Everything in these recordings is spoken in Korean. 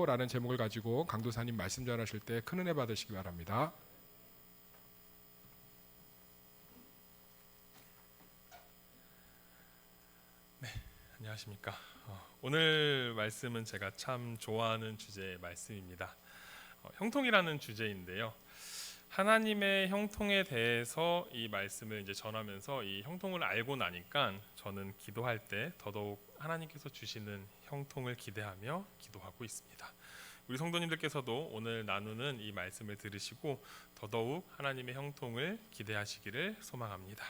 형통이요라는 제목을 가지고 강도사님 말씀 전하실 때 큰 은혜 받으시기 바랍니다. 안녕하십니까. 오늘 말씀은 제가 참 좋아하는 주제의 말씀입니다. 형통이라는 주제인데요. 하나님의 형통에 대해서 이 말씀을 이제 전하면서 이 형통을 알고 나니까 저는 기도할 때 더더욱 하나님께서 주시는 형통을 기대하며 기도하고 있습니다. 우리 성도님들께서도 오늘 나누는 이 말씀을 들으시고 더더욱 하나님의 형통을 기대하시기를 소망합니다.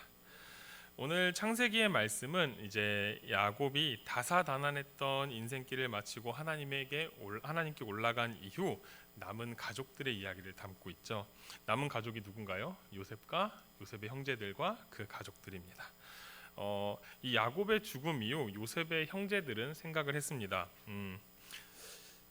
오늘 창세기의 말씀은 이제 야곱이 다사다난했던 인생길을 마치고 하나님께 올라간 이후 남은 가족들의 이야기를 담고 있죠. 남은 가족이 누군가요? 요셉과 요셉의 형제들과 그 가족들입니다. 이 야곱의 죽음 이후 요셉의 형제들은 생각을 했습니다.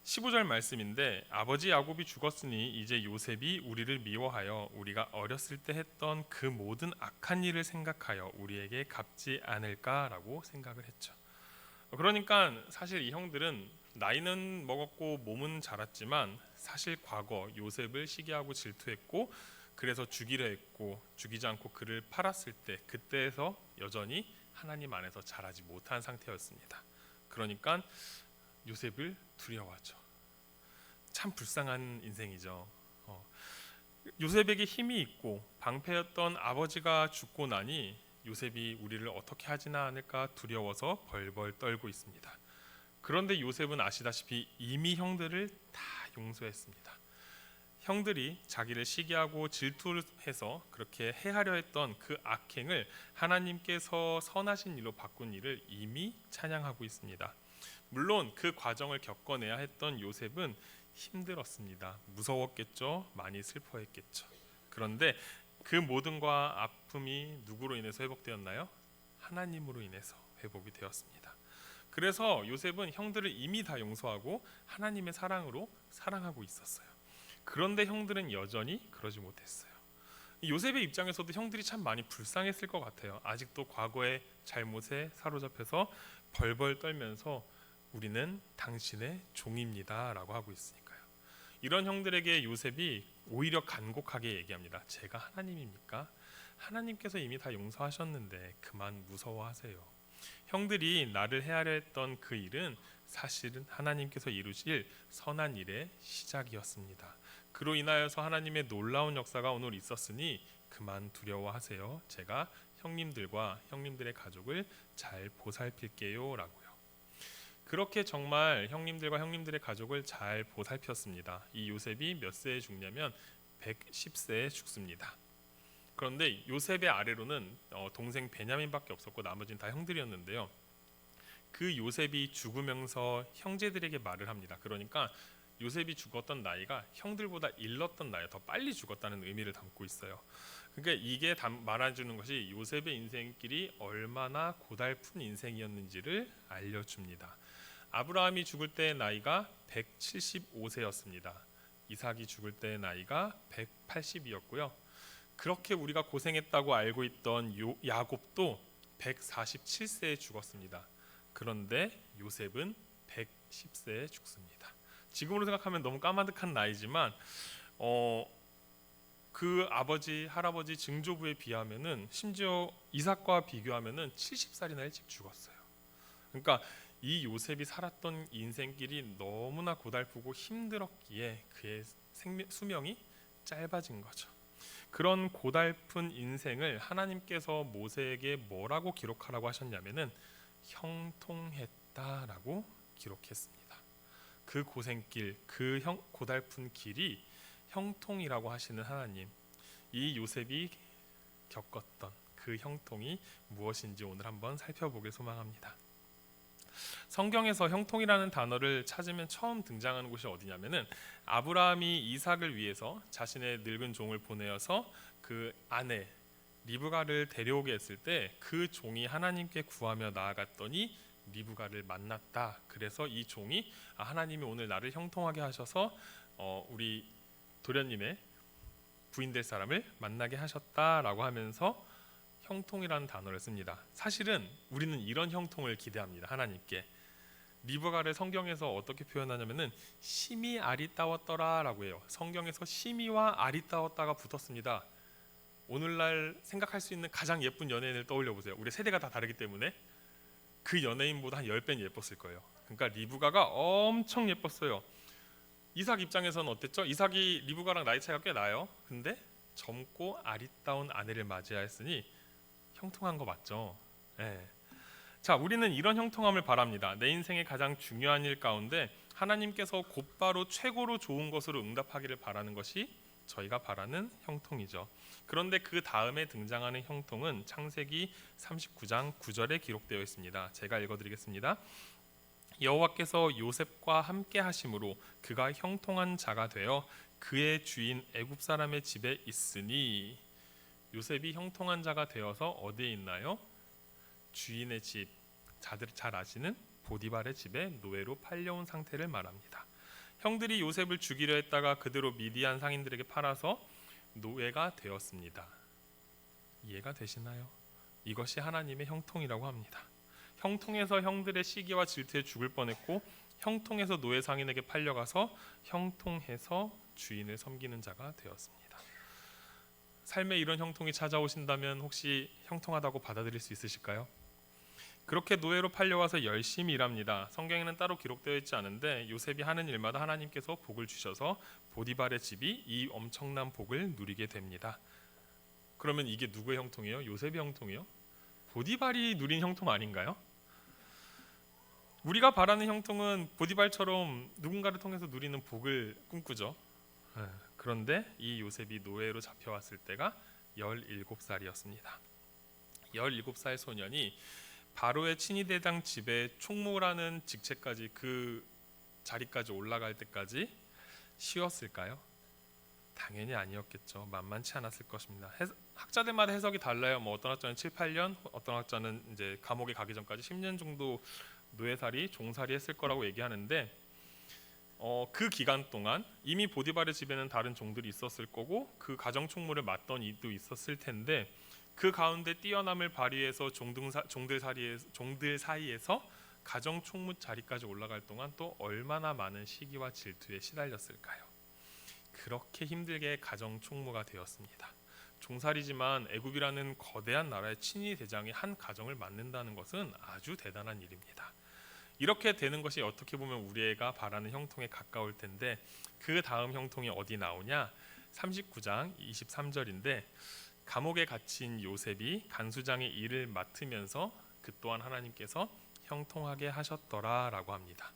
15절 말씀인데 아버지 야곱이 죽었으니 이제 요셉이 우리를 미워하여 우리가 어렸을 때 했던 그 모든 악한 일을 생각하여 우리에게 갚지 않을까라고 생각을 했죠. 그러니까 사실 이 형들은 나이는 먹었고 몸은 자랐지만 사실 과거 요셉을 시기하고 질투했고 그래서 죽이려 했고 죽이지 않고 그를 팔았을 때 그때에서 여전히 하나님 안에서 자라지 못한 상태였습니다. 그러니까 요셉을 두려워하죠. 참 불쌍한 인생이죠. 요셉에게 힘이 있고 방패였던 아버지가 죽고 나니 요셉이 우리를 어떻게 하지나 않을까 두려워서 벌벌 떨고 있습니다. 그런데 요셉은 아시다시피 이미 형들을 다 용서했습니다. 형들이 자기를 시기하고 질투해서 그렇게 해하려 했던 그 악행을 하나님께서 선하신 일로 바꾼 일을 이미 찬양하고 있습니다. 물론 그 과정을 겪어내야 했던 요셉은 힘들었습니다. 무서웠겠죠. 많이 슬퍼했겠죠. 그런데 그 모든과 아픔이 누구로 인해서 회복되었나요? 하나님으로 인해서 회복이 되었습니다. 그래서 요셉은 형들을 이미 다 용서하고 하나님의 사랑으로 사랑하고 있었어요. 그런데 형들은 여전히 그러지 못했어요. 요셉의 입장에서도 형들이 참 많이 불쌍했을 것 같아요. 아직도 과거의 잘못에 사로잡혀서 벌벌 떨면서 우리는 당신의 종입니다 라고 하고 있으니까요. 이런 형들에게 요셉이 오히려 간곡하게 얘기합니다. 제가 하나님입니까? 하나님께서 이미 다 용서하셨는데 그만 무서워하세요. 형들이 나를 해하려 했던 그 일은 사실은 하나님께서 이루실 선한 일의 시작이었습니다. 그로 인하여서 하나님의 놀라운 역사가 오늘 있었으니 그만 두려워하세요. 제가 형님들과 형님들의 가족을 잘 보살필게요 라고요. 그렇게 정말 형님들과 형님들의 가족을 잘 보살폈습니다. 이 요셉이 몇 세에 죽냐면 110세에 죽습니다. 그런데 요셉의 아래로는 동생 베냐민밖에 없었고 나머지는 다 형들이었는데요. 그 요셉이 죽으면서 형제들에게 말을 합니다. 그러니까 요셉이 죽었던 나이가 형들보다 일렀던 나이, 더 빨리 죽었다는 의미를 담고 있어요. 그러니까 이게 말해주는 것이 요셉의 인생길이 얼마나 고달픈 인생이었는지를 알려줍니다. 아브라함이 죽을 때의 나이가 175세였습니다. 이삭이 죽을 때의 나이가 180이었고요. 그렇게 우리가 고생했다고 알고 있던 야곱도 147세에 죽었습니다. 그런데 요셉은 110세에 죽습니다. 지금으로 생각하면 너무 까마득한 나이지만 그 아버지, 할아버지, 증조부에 비하면은 심지어 이삭과 비교하면은 70살이나 일찍 죽었어요. 그러니까 이 요셉이 살았던 인생길이 너무나 고달프고 힘들었기에 그의 수명이 짧아진 거죠. 그런 고달픈 인생을 하나님께서 모세에게 뭐라고 기록하라고 하셨냐면은 형통했다라고 기록했습니다. 그 고생길, 그 고달픈 길이 형통이라고 하시는 하나님, 이 요셉이 겪었던 그 형통이 무엇인지 오늘 한번 살펴보길 소망합니다. 성경에서 형통이라는 단어를 찾으면 처음 등장하는 곳이 어디냐면은 아브라함이 이삭을 위해서 자신의 늙은 종을 보내어서 그 아내 리브가를 데려오게 했을 때 그 종이 하나님께 구하며 나아갔더니 리브가를 만났다. 그래서 이 종이 하나님이 오늘 나를 형통하게 하셔서 우리 도련님의 부인 될 사람을 만나게 하셨다라고 하면서 형통이라는 단어를 씁니다. 사실은 우리는 이런 형통을 기대합니다. 하나님께 리브가를 성경에서 어떻게 표현하냐면은 심히 아리따웠더라라고 해요. 성경에서 심히와 아리따웠다가 붙었습니다. 오늘날 생각할 수 있는 가장 예쁜 연예인을 떠올려 보세요. 우리 세대가 다 다르기 때문에 그 연예인보다 한 10배는 예뻤을 거예요. 그러니까 리브가가 엄청 예뻤어요. 이삭 입장에서는 어땠죠? 이삭이 리브가랑 나이 차이가 꽤 나요. 근데 젊고 아리따운 아내를 맞이하였으니 형통한 거 맞죠? 네. 자, 우리는 이런 형통함을 바랍니다. 내 인생의 가장 중요한 일 가운데 하나님께서 곧바로 최고로 좋은 것으로 응답하기를 바라는 것이 저희가 바라는 형통이죠. 그런데 그 다음에 등장하는 형통은 창세기 39장 9절에 기록되어 있습니다. 제가 읽어드리겠습니다. 여호와께서 요셉과 함께 하심으로 그가 형통한 자가 되어 그의 주인 애굽 사람의 집에 있으니. 요셉이 형통한 자가 되어서 어디에 있나요? 주인의 집, 잘 아시는 보디발의 집에 노예로 팔려온 상태를 말합니다. 형들이 요셉을 죽이려 했다가 그대로 미디안 상인들에게 팔아서 노예가 되었습니다. 이해가 되시나요? 이것이 하나님의 형통이라고 합니다. 형통해서 형들의 시기와 질투에 죽을 뻔했고, 형통해서 노예 상인에게 팔려가서 형통해서 주인을 섬기는 자가 되었습니다. 삶에 이런 형통이 찾아오신다면 혹시 형통하다고 받아들일 수 있으실까요? 그렇게 노예로 팔려와서 열심히 일합니다. 성경에는 따로 기록되어 있지 않은데 요셉이 하는 일마다 하나님께서 복을 주셔서 보디발의 집이 이 엄청난 복을 누리게 됩니다. 그러면 이게 누구의 형통이에요? 요셉의 형통이요? 보디발이 누린 형통 아닌가요? 우리가 바라는 형통은 보디발처럼 누군가를 통해서 누리는 복을 꿈꾸죠. 그런데 이 요셉이 노예로 잡혀왔을 때가 17살이었습니다. 17살 소년이 바로의 친위대장 집에 총무라는 직책까지, 그 자리까지 올라갈 때까지 쉬었을까요? 당연히 아니었겠죠. 만만치 않았을 것입니다. 학자들마다 해석이 달라요. 어떤 학자는 7, 8년, 어떤 학자는 이제 감옥에 가기 전까지 10년 정도 노예살이, 종살이 했을 거라고 얘기하는데, 그 기간 동안 이미 보디발의 집에는 다른 종들이 있었을 거고 그 가정 총무를 맡던 이도 있었을 텐데, 그 가운데 뛰어남을 발휘해서 종들 사이에서 가정 총무 자리까지 올라갈 동안 또 얼마나 많은 시기와 질투에 시달렸을까요? 그렇게 힘들게 가정 총무가 되었습니다. 종살이지만 애굽이라는 거대한 나라의 친위 대장이 한 가정을 맡는다는 것은 아주 대단한 일입니다. 이렇게 되는 것이 어떻게 보면 우리가 바라는 형통에 가까울 텐데, 그 다음 형통이 어디 나오냐? 39장 23절인데 감옥에 갇힌 요셉이 간수장의 일을 맡으면서 그 또한 하나님께서 형통하게 하셨더라라고 합니다.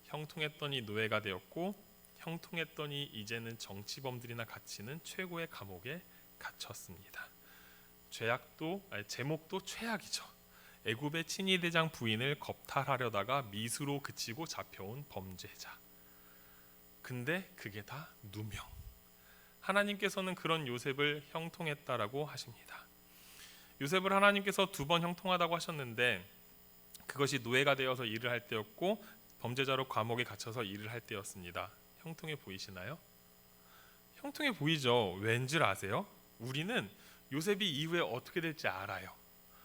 형통했더니 노예가 되었고, 형통했더니 이제는 정치범들이나 갇히는 최고의 감옥에 갇혔습니다. 제목도 최악이죠. 애굽의 친위대장 부인을 겁탈하려다가 미수로 그치고 잡혀온 범죄자. 근데 그게 다 누명. 하나님께서는 그런 요셉을 형통했다라고 하십니다. 요셉을 하나님께서 2번 형통하다고 하셨는데, 그것이 노예가 되어서 일을 할 때였고 범죄자로 감옥에 갇혀서 일을 할 때였습니다. 형통해 보이시나요? 형통해 보이죠. 왠지 아세요? 우리는 요셉이 이후에 어떻게 될지 알아요.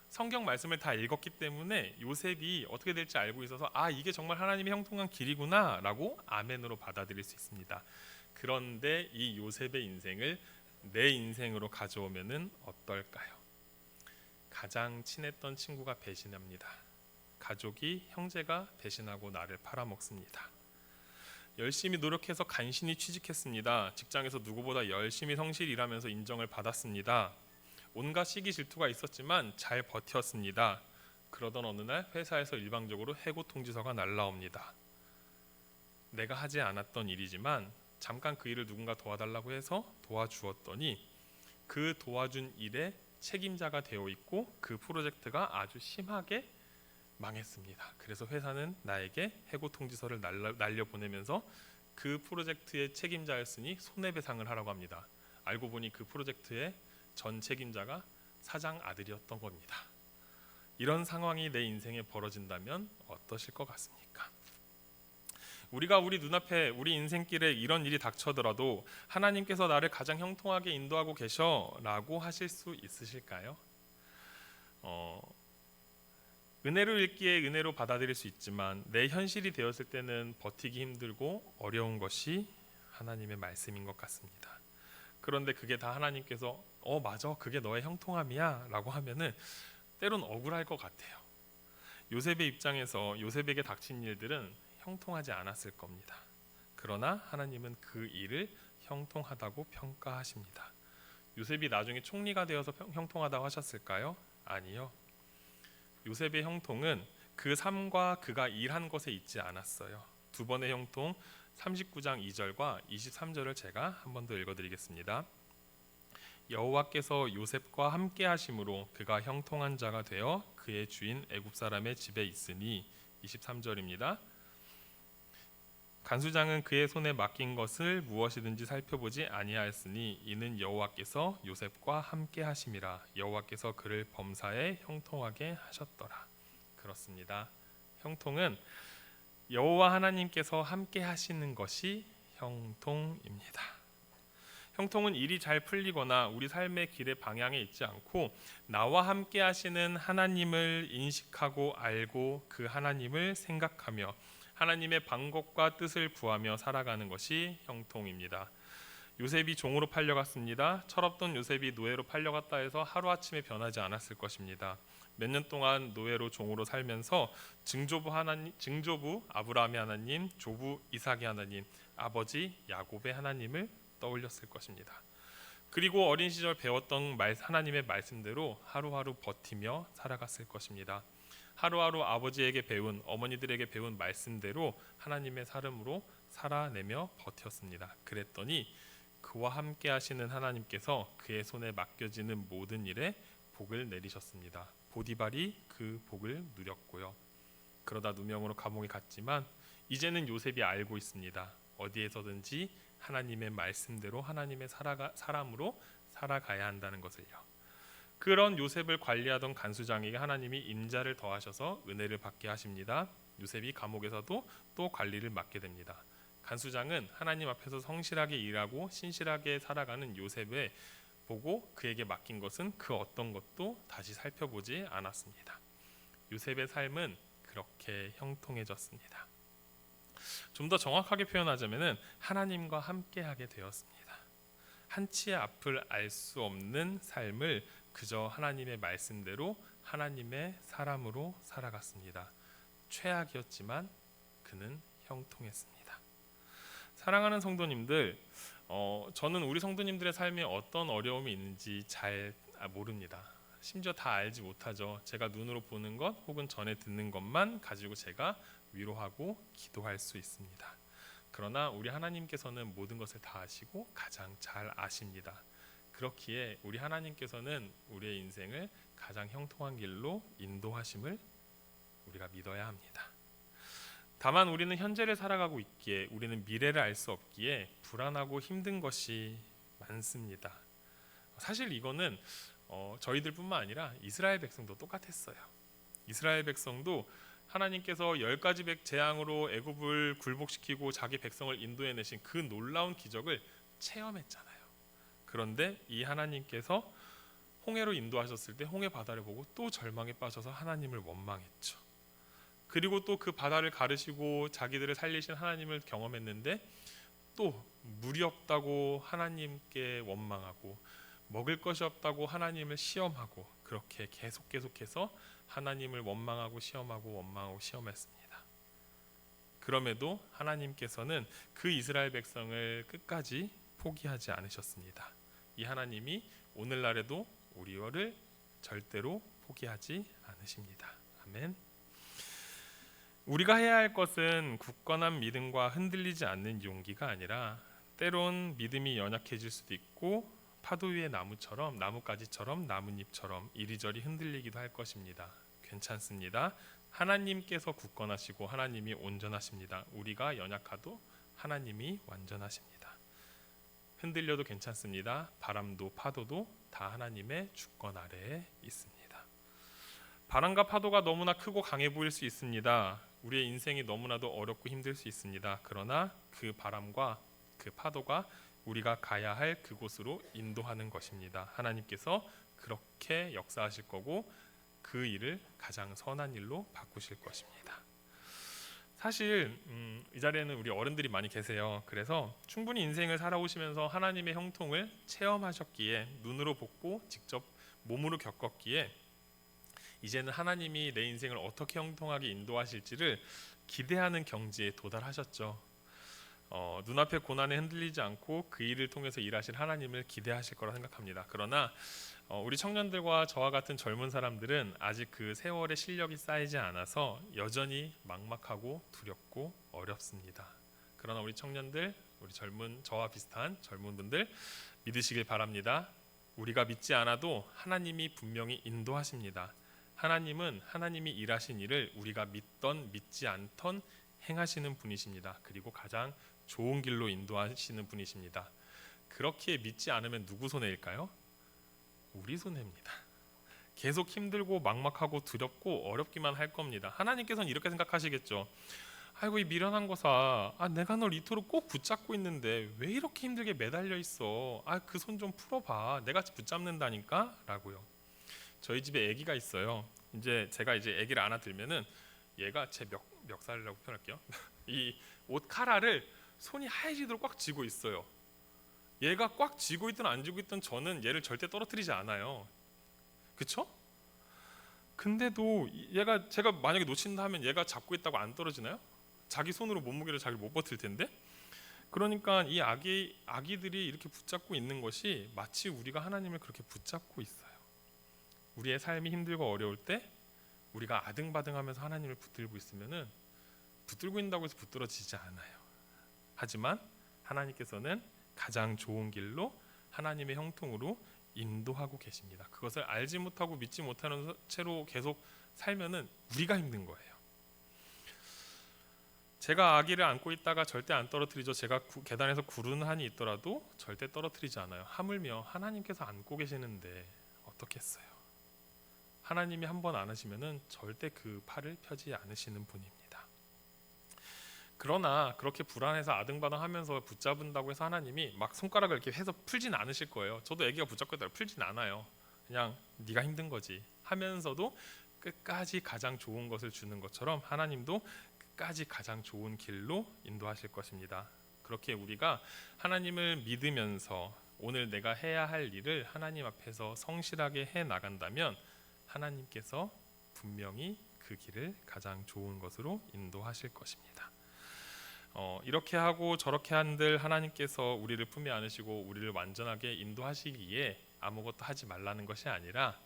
성경 말씀을 다 읽었기 때문에 요셉이 어떻게 될지 알고 있어서 이게 정말 하나님의 형통한 길이구나 라고 아멘으로 받아들일 수 있습니다. 그런데 이 요셉의 인생을 내 인생으로 가져오면은 어떨까요? 가장 친했던 친구가 배신합니다. 가족이, 형제가 배신하고 나를 팔아먹습니다. 열심히 노력해서 간신히 취직했습니다. 직장에서 누구보다 열심히 성실히 일하면서 인정을 받았습니다. 온갖 시기 질투가 있었지만 잘 버텼습니다. 그러던 어느 날 회사에서 일방적으로 해고 통지서가 날라옵니다. 내가 하지 않았던 일이지만 잠깐 그 일을 누군가 도와달라고 해서 도와주었더니 그 도와준 일의 책임자가 되어 있고 그 프로젝트가 아주 심하게 망했습니다. 그래서 회사는 나에게 해고 통지서를 날려보내면서 그 프로젝트의 책임자였으니 손해배상을 하라고 합니다. 알고 보니 그 프로젝트의 전 책임자가 사장 아들이었던 겁니다. 이런 상황이 내 인생에 벌어진다면 어떠실 것 같습니까? 우리가 우리 눈앞에 우리 인생길에 이런 일이 닥쳐더라도 하나님께서 나를 가장 형통하게 인도하고 계셔라고 하실 수 있으실까요? 은혜로 읽기에 은혜로 받아들일 수 있지만 내 현실이 되었을 때는 버티기 힘들고 어려운 것이 하나님의 말씀인 것 같습니다. 그런데 그게 다 하나님께서 맞아, 그게 너의 형통함이야 라고 하면은 때론 억울할 것 같아요. 요셉의 입장에서 요셉에게 닥친 일들은 형통하지 않았을 겁니다. 그러나 하나님은 그 일을 형통하다고 평가하십니다. 요셉이 나중에 총리가 되어서 형통하다고 하셨을까요? 아니요. 요셉의 형통은 그 삶과 그가 일한 것에 있지 않았어요. 두 번의 형통 39장 2절과 23절을 제가 한 번 더 읽어드리겠습니다. 여호와께서 요셉과 함께 하심으로 그가 형통한 자가 되어 그의 주인 애굽 사람의 집에 있으니 23절입니다. 간수장은 그의 손에 맡긴 것을 무엇이든지 살펴보지 아니하였으니 이는 여호와께서 요셉과 함께 하심이라. 여호와께서 그를 범사에 형통하게 하셨더라. 그렇습니다. 형통은 여호와 하나님께서 함께 하시는 것이 형통입니다. 형통은 일이 잘 풀리거나 우리 삶의 길의 방향에 있지 않고 나와 함께 하시는 하나님을 인식하고 알고 그 하나님을 생각하며 하나님의 방법과 뜻을 구하며 살아가는 것이 형통입니다. 요셉이 종으로 팔려갔습니다. 철없던 요셉이 노예로 팔려갔다 해서 하루아침에 변하지 않았을 것입니다. 몇 년 동안 노예로 종으로 살면서 증조부 아브라함의 하나님, 조부 이삭의 하나님, 아버지 야곱의 하나님을 떠올렸을 것입니다. 그리고 어린 시절 배웠던 하나님의 말씀대로 하루하루 버티며 살아갔을 것입니다. 하루하루 아버지에게 배운, 어머니들에게 배운 말씀대로 하나님의 삶으로 살아내며 버텼습니다. 그랬더니 그와 함께 하시는 하나님께서 그의 손에 맡겨지는 모든 일에 복을 내리셨습니다. 보디발이 그 복을 누렸고요. 그러다 누명으로 감옥에 갔지만 이제는 요셉이 알고 있습니다. 어디에서든지 하나님의 말씀대로 하나님의 사람으로 살아가야 한다는 것을요. 그런 요셉을 관리하던 간수장에게 하나님이 인자를 더하셔서 은혜를 받게 하십니다. 요셉이 감옥에서도 또 관리를 맡게 됩니다. 간수장은 하나님 앞에서 성실하게 일하고 신실하게 살아가는 요셉을 보고 그에게 맡긴 것은 그 어떤 것도 다시 살펴보지 않았습니다. 요셉의 삶은 그렇게 형통해졌습니다. 좀 더 정확하게 표현하자면 하나님과 함께하게 되었습니다. 한치의 앞을 알 수 없는 삶을 그저 하나님의 말씀대로 하나님의 사람으로 살아갔습니다. 최악이었지만 그는 형통했습니다. 사랑하는 성도님들, 저는 우리 성도님들의 삶에 어떤 어려움이 있는지 잘 모릅니다. 심지어 다 알지 못하죠. 제가 눈으로 보는 것 혹은 전에 듣는 것만 가지고 제가 위로하고 기도할 수 있습니다. 그러나 우리 하나님께서는 모든 것을 다 아시고 가장 잘 아십니다. 그렇기에 우리 하나님께서는 우리의 인생을 가장 형통한 길로 인도하심을 우리가 믿어야 합니다. 다만 우리는 현재를 살아가고 있기에 우리는 미래를 알 수 없기에 불안하고 힘든 것이 많습니다. 사실 이거는 저희들뿐만 아니라 이스라엘 백성도 똑같았어요. 이스라엘 백성도 하나님께서 10가지 재앙으로 애굽을 굴복시키고 자기 백성을 인도해내신 그 놀라운 기적을 체험했잖아요. 그런데 이 하나님께서 홍해로 인도하셨을 때 홍해 바다를 보고 또 절망에 빠져서 하나님을 원망했죠. 그리고 또 그 바다를 가르시고 자기들을 살리신 하나님을 경험했는데 또 물이 없다고 하나님께 원망하고 먹을 것이 없다고 하나님을 시험하고 그렇게 계속해서 하나님을 원망하고 시험했습니다. 그럼에도 하나님께서는 그 이스라엘 백성을 끝까지 포기하지 않으셨습니다. 이 하나님이 오늘날에도 우리를 절대로 포기하지 않으십니다. 아멘. 우리가 해야 할 것은 굳건한 믿음과 흔들리지 않는 용기가 아니라 때론 믿음이 연약해질 수도 있고 파도 위의 나뭇가지처럼 나뭇잎처럼 이리저리 흔들리기도 할 것입니다. 괜찮습니다. 하나님께서 굳건하시고 하나님이 온전하십니다. 우리가 연약하도 하나님이 완전하십니다. 흔들려도 괜찮습니다. 바람도 파도도 다 하나님의 주권 아래에 있습니다. 바람과 파도가 너무나 크고 강해 보일 수 있습니다. 우리의 인생이 너무나도 어렵고 힘들 수 있습니다. 그러나 그 바람과 그 파도가 우리가 가야 할 그곳으로 인도하는 것입니다. 하나님께서 그렇게 역사하실 거고 그 일을 가장 선한 일로 바꾸실 것입니다. 사실 이 자리에는 우리 어른들이 많이 계세요. 그래서 충분히 인생을 살아오시면서 하나님의 형통을 체험하셨기에, 눈으로 보고 직접 몸으로 겪었기에 이제는 하나님이 내 인생을 어떻게 형통하게 인도하실지를 기대하는 경지에 도달하셨죠. 눈앞의 고난에 흔들리지 않고 그 일을 통해서 일하실 하나님을 기대하실 거라 생각합니다. 그러나 우리 청년들과 저와 같은 젊은 사람들은 아직 그 세월의 실력이 쌓이지 않아서 여전히 막막하고 두렵고 어렵습니다. 그러나 우리 청년들, 우리 저와 비슷한 젊은 분들 믿으시길 바랍니다. 우리가 믿지 않아도 하나님이 분명히 인도하십니다. 하나님은 하나님이 일하신 일을 우리가 믿던 믿지 않던 행하시는 분이십니다. 그리고 가장 좋은 길로 인도하시는 분이십니다. 그렇게 믿지 않으면 누구 손해일까요? 우리 손해입니다. 계속 힘들고 막막하고 두렵고 어렵기만 할 겁니다. 하나님께서는 이렇게 생각하시겠죠. 아이고 이 미련한 거사, 내가 널 이토록 꼭 붙잡고 있는데 왜 이렇게 힘들게 매달려 있어? 그 손 좀 풀어봐. 내가 붙잡는다니까? 라고요. 저희 집에 아기가 있어요. 제가 아기를 안아들면은 얘가 제 멱살이라고 표현할게요. 이 옷 카라를 손이 하얘지도록 꽉 쥐고 있어요. 얘가 꽉 쥐고 있든 안 쥐고 있든 저는 얘를 절대 떨어뜨리지 않아요. 그쵸? 근데도 제가 만약에 놓친다 하면 얘가 잡고 있다고 안 떨어지나요? 자기 손으로 몸무게를 자기를 못 버틸 텐데. 그러니까 이 아기들이 이렇게 붙잡고 있는 것이 마치 우리가 하나님을 그렇게 붙잡고 있어요. 우리의 삶이 힘들고 어려울 때 우리가 아등바등하면서 하나님을 붙들고 있으면은 붙들고 있다고 해서 붙들어지지 않아요. 하지만 하나님께서는 가장 좋은 길로 하나님의 형통으로 인도하고 계십니다. 그것을 알지 못하고 믿지 못하는 채로 계속 살면은 우리가 힘든 거예요. 제가 아기를 안고 있다가 절대 안 떨어뜨리죠. 제가 계단에서 구르는 한이 있더라도 절대 떨어뜨리지 않아요. 하물며 하나님께서 안고 계시는데 어떻겠어요? 하나님이 한번 안으시면은 절대 그 팔을 펴지 않으시는 분입니다. 그러나 그렇게 불안해서 아등바등하면서 붙잡은다고 해서 하나님이 막 손가락을 이렇게 해서 풀진 않으실 거예요. 저도 아기가 붙잡고 있다가 풀진 않아요. 그냥 네가 힘든 거지 하면서도 끝까지 가장 좋은 것을 주는 것처럼 하나님도 끝까지 가장 좋은 길로 인도하실 것입니다. 그렇게 우리가 하나님을 믿으면서 오늘 내가 해야 할 일을 하나님 앞에서 성실하게 해 나간다면 하나님께서 분명히 그 길을 가장 좋은 것으로 인도하실 것입니다. 이렇게 하고 저렇게 한들 하나님께서 우리를 품에 안으시고 우리를 완전하게 인도하시기에 아무것도 하지 말라는 것이 아니라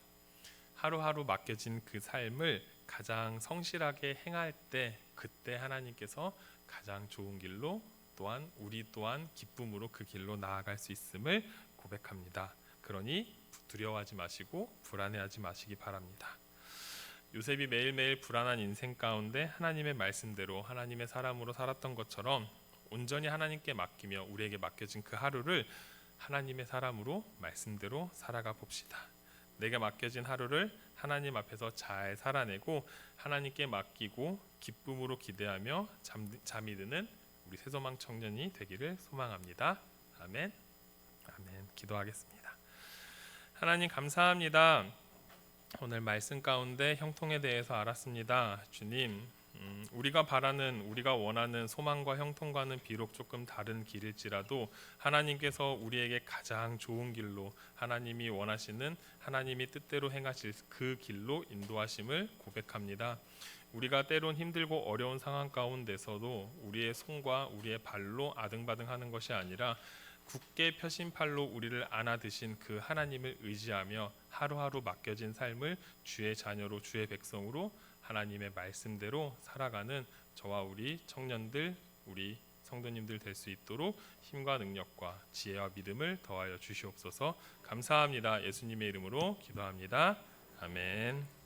하루하루 맡겨진 그 삶을 가장 성실하게 행할 때 그때 하나님께서 가장 좋은 길로 또한 우리 또한 기쁨으로 그 길로 나아갈 수 있음을 고백합니다. 그러니 두려워하지 마시고 불안해하지 마시기 바랍니다. 요셉이 매일매일 불안한 인생 가운데 하나님의 말씀대로 하나님의 사람으로 살았던 것처럼 온전히 하나님께 맡기며 우리에게 맡겨진 그 하루를 하나님의 사람으로 말씀대로 살아가 봅시다. 내게 맡겨진 하루를 하나님 앞에서 잘 살아내고 하나님께 맡기고 기쁨으로 기대하며 잠이 드는 우리 새소망 청년이 되기를 소망합니다. 아멘. 아멘. 기도하겠습니다. 하나님 감사합니다. 오늘 말씀 가운데 형통에 대해서 알았습니다. 주님, 우리가 바라는 우리가 원하는 소망과 형통과는 비록 조금 다른 길일지라도 하나님께서 우리에게 가장 좋은 길로 하나님이 원하시는 하나님이 뜻대로 행하실 그 길로 인도하심을 고백합니다. 우리가 때론 힘들고 어려운 상황 가운데서도 우리의 손과 우리의 발로 아등바등하는 것이 아니라 굳게 펴신 팔로 우리를 안아드신 그 하나님을 의지하며 하루하루 맡겨진 삶을 주의 자녀로 주의 백성으로 하나님의 말씀대로 살아가는 저와 우리 청년들, 우리 성도님들 될 수 있도록 힘과 능력과 지혜와 믿음을 더하여 주시옵소서. 감사합니다. 예수님의 이름으로 기도합니다. 아멘.